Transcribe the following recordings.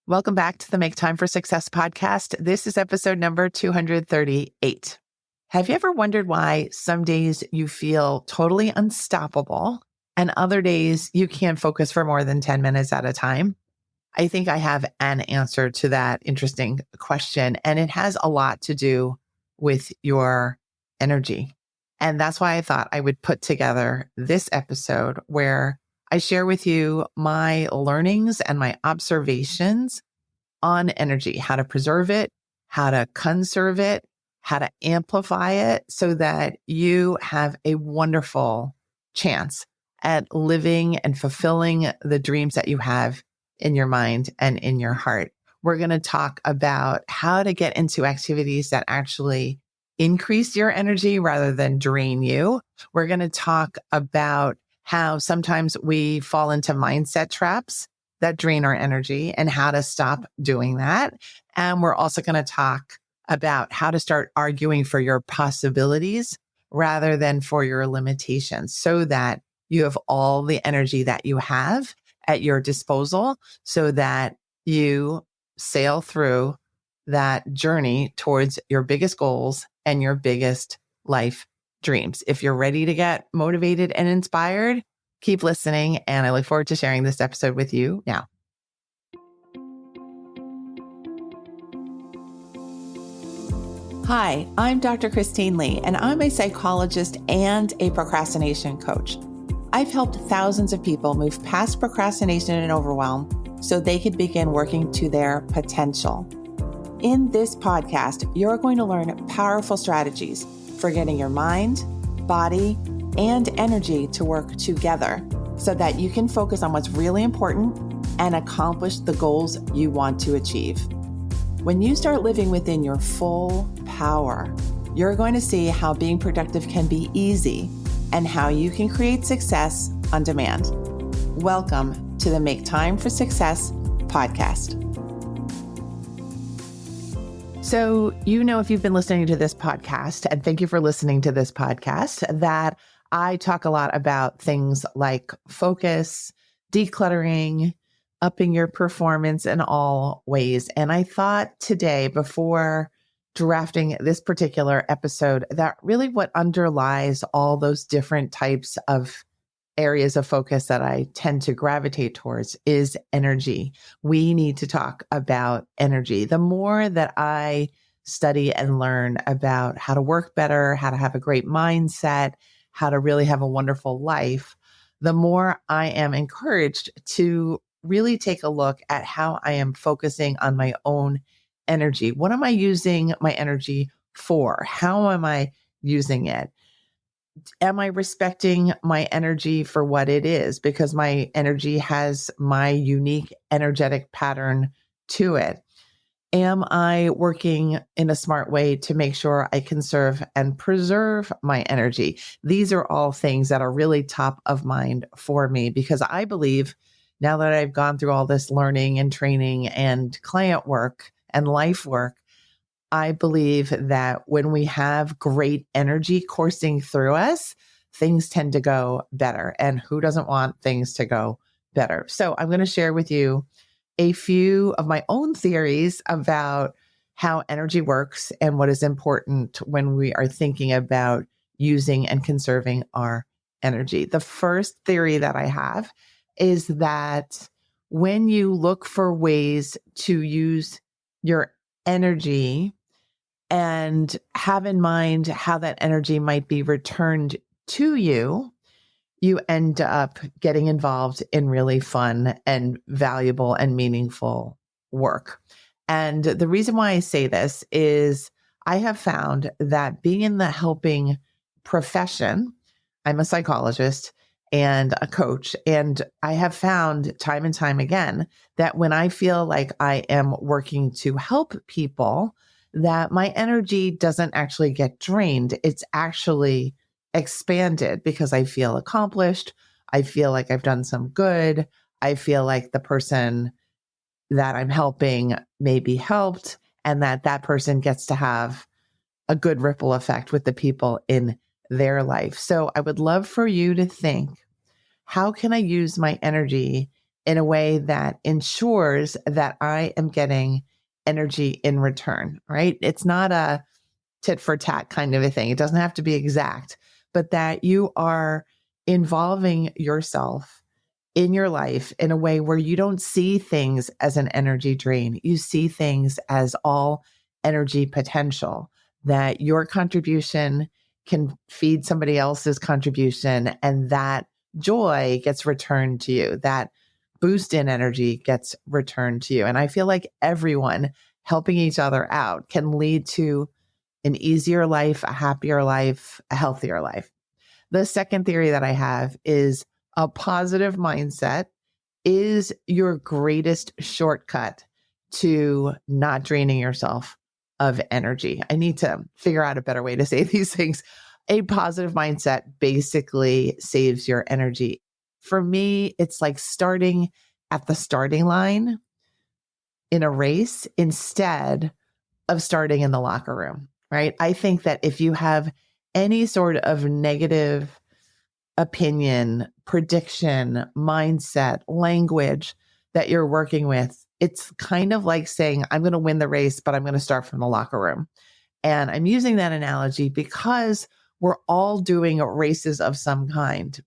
Welcome back to the Make Time for Success podcast. This is episode number 238. Have you ever wondered why some days you feel totally unstoppable and other days you can't focus for more than 10 minutes at a time? I think I have an answer to that interesting question, and it has a lot to do with your energy. And that's why I thought I would put together this episode where I share with you my learnings and my observations on energy, how to preserve it, how to conserve it, how to amplify it so that you have a wonderful chance at living and fulfilling the dreams that you have in your mind and in your heart. We're going to talk about how to get into activities that actually increase your energy rather than drain you. We're going to talk about how sometimes we fall into mindset traps that drain our energy and how to stop doing that. And we're also going to talk about how to start arguing for your possibilities rather than for your limitations so that you have all the energy that you have at your disposal so that you sail through that journey towards your biggest goals and your biggest life dreams. If you're ready to get motivated and inspired, keep listening, and I look forward to sharing this episode with you now. Hi, I'm Dr. Christine Lee, and I'm a psychologist and a procrastination coach. I've helped thousands of people move past procrastination and overwhelm so they could begin working to their potential. In this podcast, you're going to learn powerful strategies for getting your mind, body, and energy to work together so that you can focus on what's really important and accomplish the goals you want to achieve. When you start living within your full power, you're going to see how being productive can be easy and how you can create success on demand. Welcome to the Make Time for Success podcast. So, if you've been listening to this podcast, and thank you for listening to this podcast, that I talk a lot about things like focus, decluttering, upping your performance in all ways. And I thought today, before drafting this particular episode, that really what underlies all those different types of areas of focus that I tend to gravitate towards is energy. We need to talk about energy. The more that I study and learn about how to work better, how to have a great mindset, how to really have a wonderful life, the more I am encouraged to really take a look at how I am focusing on my own energy. What am I using my energy for? How am I using it? Am I respecting my energy for what it is? Because my energy has my unique energetic pattern to it. Am I working in a smart way to make sure I conserve and preserve my energy? These are all things that are really top of mind for me because I believe now that I've gone through all this learning and training and client work and life work, I believe that when we have great energy coursing through us, things tend to go better. And who doesn't want things to go better? So I'm going to share with you a few of my own theories about how energy works and what is important when we are thinking about using and conserving our energy. The first theory that I have is that when you look for ways to use your energy and have in mind how that energy might be returned to you, you end up getting involved in really fun and valuable and meaningful work. And the reason why I say this is I have found that being in the helping profession, I'm a psychologist and a coach, and I have found time and time again that when I feel like I am working to help people, that my energy doesn't actually get drained. It's actually expanded because I feel accomplished. I feel like I've done some good. I feel like the person that I'm helping may be helped and that person gets to have a good ripple effect with the people in their life. So I would love for you to think, how can I use my energy in a way that ensures that I am getting energy in return, right? It's not a tit for tat kind of a thing. It doesn't have to be exact, but that you are involving yourself in your life in a way where you don't see things as an energy drain. You see things as all energy potential, that your contribution can feed somebody else's contribution, and that joy gets returned to you. That boost in energy gets returned to you. And I feel like everyone helping each other out can lead to an easier life, a happier life, a healthier life. The second theory that I have is a positive mindset is your greatest shortcut to not draining yourself of energy. I need to figure out a better way to say these things. A positive mindset basically saves your energy. For me, it's like starting at the starting line in a race instead of starting in the locker room, right? I think that if you have any sort of negative opinion, prediction, mindset, language that you're working with, it's kind of like saying, I'm going to win the race, but I'm going to start from the locker room. And I'm using that analogy because we're all doing races of some kind.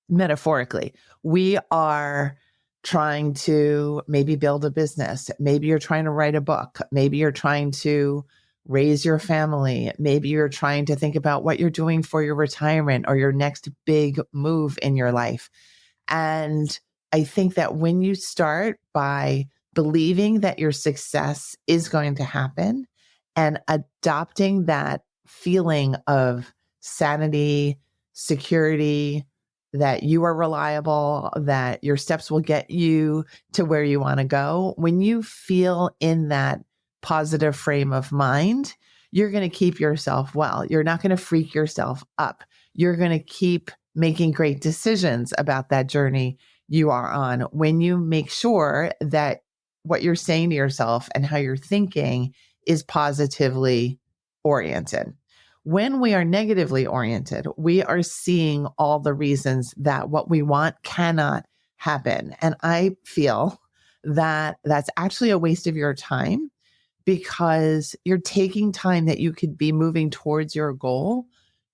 Metaphorically, we are trying to maybe build a business. Maybe you're trying to write a book. Maybe you're trying to raise your family. Maybe you're trying to think about what you're doing for your retirement or your next big move in your life. And I think that when you start by believing that your success is going to happen and adopting that feeling of sanity, security, that you are reliable, that your steps will get you to where you want to go, when you feel in that positive frame of mind, you're going to keep yourself well. You're not going to freak yourself up. You're going to keep making great decisions about that journey you are on when you make sure that what you're saying to yourself and how you're thinking is positively oriented. When we are negatively oriented, we are seeing all the reasons that what we want cannot happen. And I feel that that's actually a waste of your time because you're taking time that you could be moving towards your goal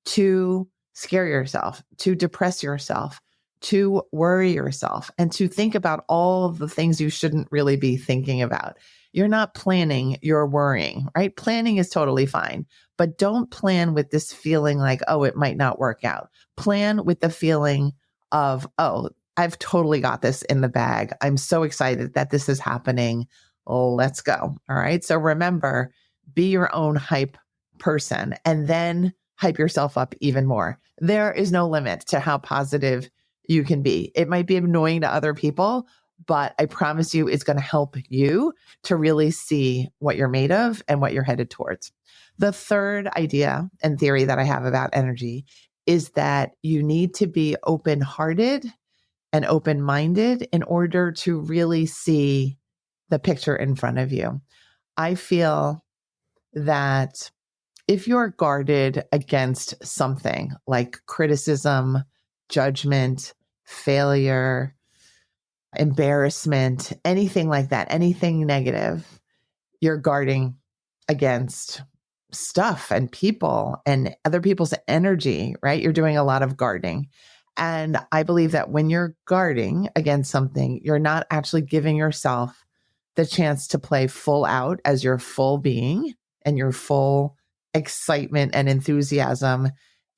to scare yourself, to depress yourself, to worry yourself, and to think about all of the things you shouldn't really be thinking about. You're not planning, you're worrying, right? Planning is totally fine, but don't plan with this feeling like, oh, it might not work out. Plan with the feeling of, oh, I've totally got this in the bag. I'm so excited that this is happening. Let's go. All right. So remember, be your own hype person and then hype yourself up even more. There is no limit to how positive you can be. It might be annoying to other people, but I promise you it's going to help you to really see what you're made of and what you're headed towards. The third idea and theory that I have about energy is that you need to be open-hearted and open-minded in order to really see the picture in front of you. I feel that if you're guarded against something like criticism, judgment, failure, embarrassment, anything like that, anything negative, you're guarding against stuff and people and other people's energy, right? You're doing a lot of guarding. And I believe that when you're guarding against something, you're not actually giving yourself the chance to play full out as your full being and your full excitement and enthusiasm.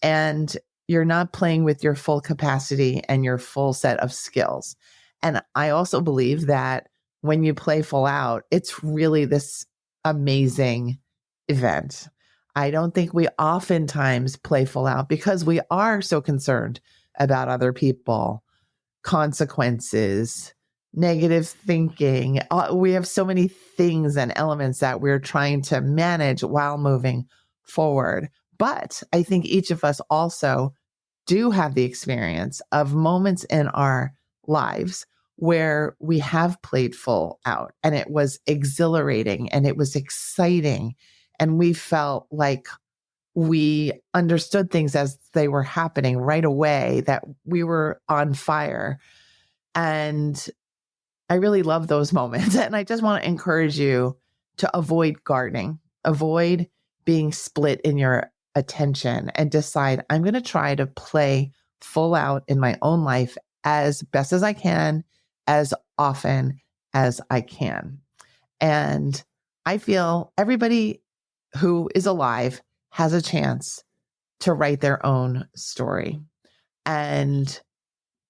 And you're not playing with your full capacity and your full set of skills. And I also believe that when you play full out, it's really this amazing event. I don't think we oftentimes play full out because we are so concerned about other people, consequences, negative thinking. We have so many things and elements that we're trying to manage while moving forward. But I think each of us also do have the experience of moments in our lives where we have played full out and it was exhilarating and it was exciting and we felt like we understood things as they were happening right away, that we were on fire. And I really love those moments. And I just want to encourage you to avoid guarding, avoid being split in your attention, and decide, I'm going to try to play full out in my own life as best as I can, as often as I can. And I feel everybody who is alive has a chance to write their own story. And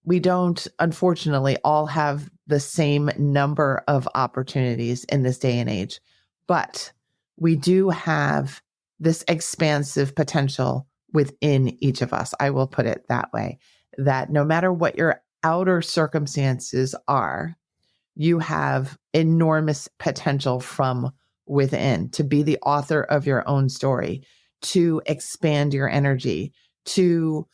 we don't, unfortunately, all have the same number of opportunities in this day and age, but we do have this expansive potential within each of us. I will put it that way, that no matter what your outer circumstances are, you have enormous potential from within to be the author of your own story, to expand your energy, to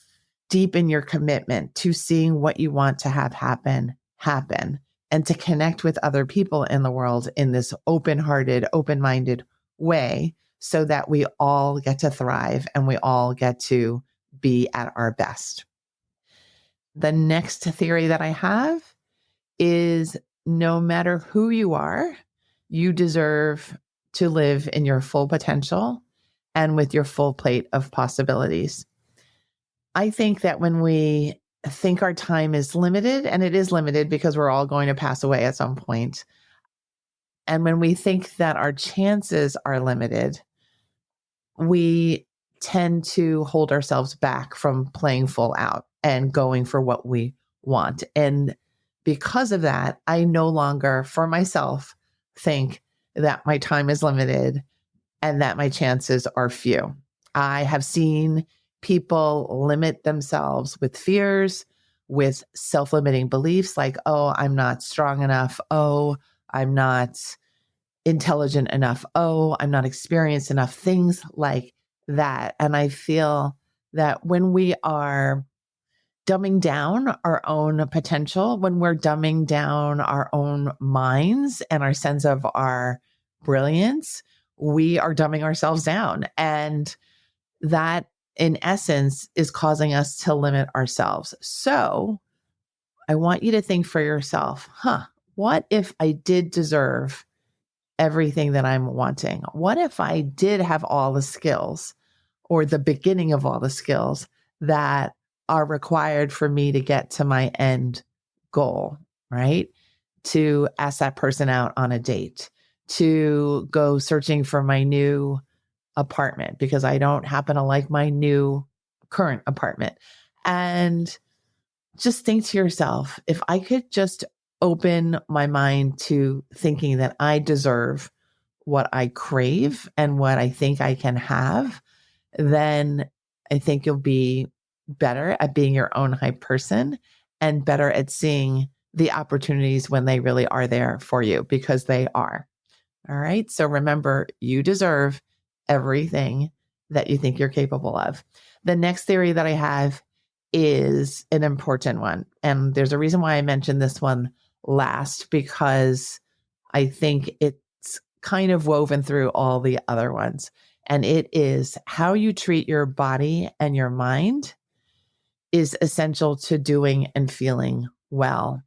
deepen your commitment to seeing what you want to have happen, and to connect with other people in the world in this open-hearted, open-minded way, so that we all get to thrive and we all get to be at our best. The next theory that I have is, no matter who you are, you deserve to live in your full potential and with your full plate of possibilities. I think that when we think our time is limited, and it is limited because we're all going to pass away at some point, and when we think that our chances are limited, we tend to hold ourselves back from playing full out and going for what we want. And because of that, I no longer, for myself, think that my time is limited and that my chances are few. I have seen people limit themselves with fears, with self-limiting beliefs like, oh, I'm not strong enough. Oh, I'm not intelligent enough. Oh, I'm not experienced enough. Things like that. And I feel that when we are dumbing down our own potential, when we're dumbing down our own minds and our sense of our brilliance, we are dumbing ourselves down. And that, in essence, is causing us to limit ourselves. So I want you to think for yourself, what if I did deserve everything that I'm wanting? What if I did have all the skills, or the beginning of all the skills that are required for me to get to my end goal, right? To ask that person out on a date, to go searching for my new apartment because I don't happen to like my new current apartment. And just think to yourself, if I could just open my mind to thinking that I deserve what I crave and what I think I can have, then I think you'll be better at being your own hype person and better at seeing the opportunities when they really are there for you, because they are. All right. So remember, you deserve everything that you think you're capable of. The next theory that I have is an important one. And there's a reason why I mentioned this one last, because I think it's kind of woven through all the other ones. And it is, how you treat your body and your mind is essential to doing and feeling well.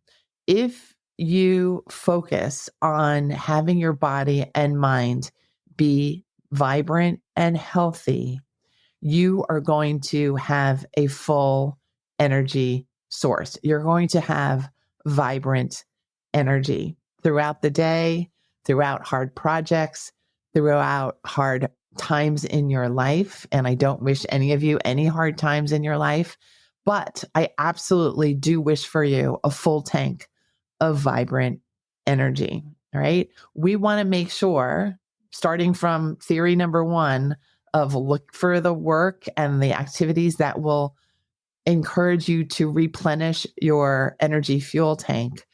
If you focus on having your body and mind be vibrant and healthy, you are going to have a full energy source. You're going to have vibrant energy throughout the day, throughout hard projects, throughout hard times in your life. And I don't wish any of you any hard times in your life, but I absolutely do wish for you a full tank of vibrant energy. All right. We want to make sure, starting from theory number one, of look for the work and the activities that will encourage you to replenish your energy fuel tank.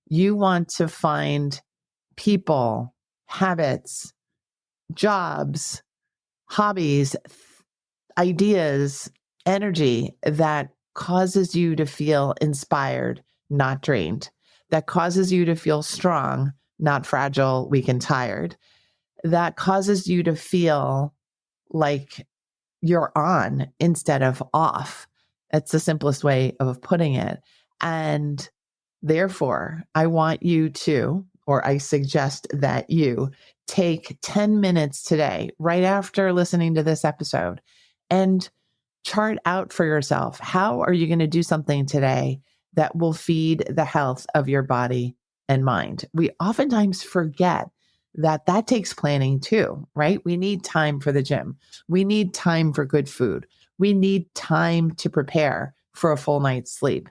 You want to find people, habits, jobs, hobbies, ideas, energy that causes you to feel inspired, not drained, that causes you to feel strong, not fragile, weak, and tired, that causes you to feel like you're on instead of off. That's the simplest way of putting it. And Therefore, I want you to, or I suggest that you take 10 minutes today, right after listening to this episode, and chart out for yourself. How are you going to do something today that will feed the health of your body and mind? We oftentimes forget that that takes planning too, right? We need time for the gym. We need time for good food. We need time to prepare for a full night's sleep,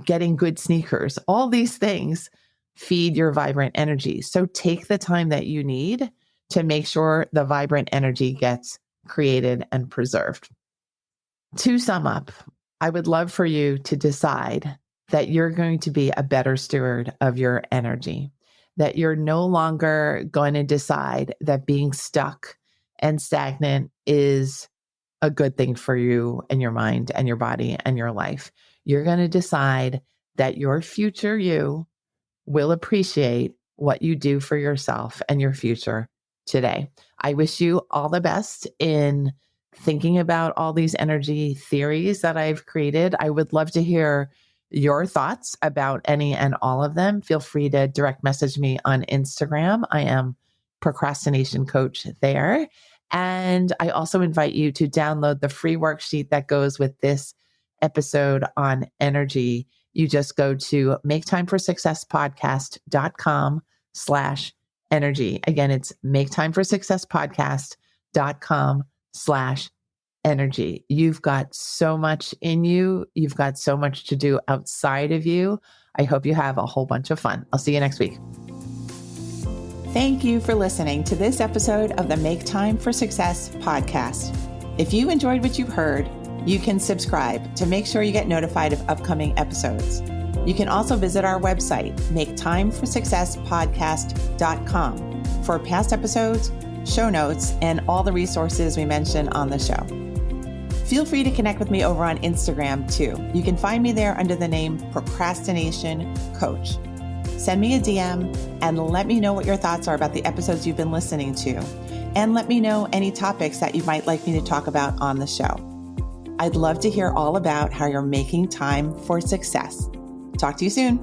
getting good sneakers. All these things feed your vibrant energy. So take the time that you need to make sure the vibrant energy gets created and preserved. To sum up, I would love for you to decide that you're going to be a better steward of your energy, that you're no longer going to decide that being stuck and stagnant is a good thing for you and your mind and your body and your life. You're going to decide that your future you will appreciate what you do for yourself and your future today. I wish you all the best in thinking about all these energy theories that I've created. I would love to hear your thoughts about any and all of them. Feel free to direct message me on Instagram. I am Procrastination Coach there. And I also invite you to download the free worksheet that goes with this episode on energy. You just go to maketimeforsuccesspodcast.com/energy. Again, it's maketimeforsuccesspodcast.com/energy. You've got so much in you. You've got so much to do outside of you. I hope you have a whole bunch of fun. I'll see you next week. Thank you for listening to this episode of the Make Time for Success podcast. If you enjoyed what you've heard, you can subscribe to make sure you get notified of upcoming episodes. You can also visit our website, maketimeforsuccesspodcast.com, for past episodes, show notes, and all the resources we mention on the show. Feel free to connect with me over on Instagram too. You can find me there under the name Procrastination Coach. Send me a DM and let me know what your thoughts are about the episodes you've been listening to. And let me know any topics that you might like me to talk about on the show. I'd love to hear all about how you're making time for success. Talk to you soon.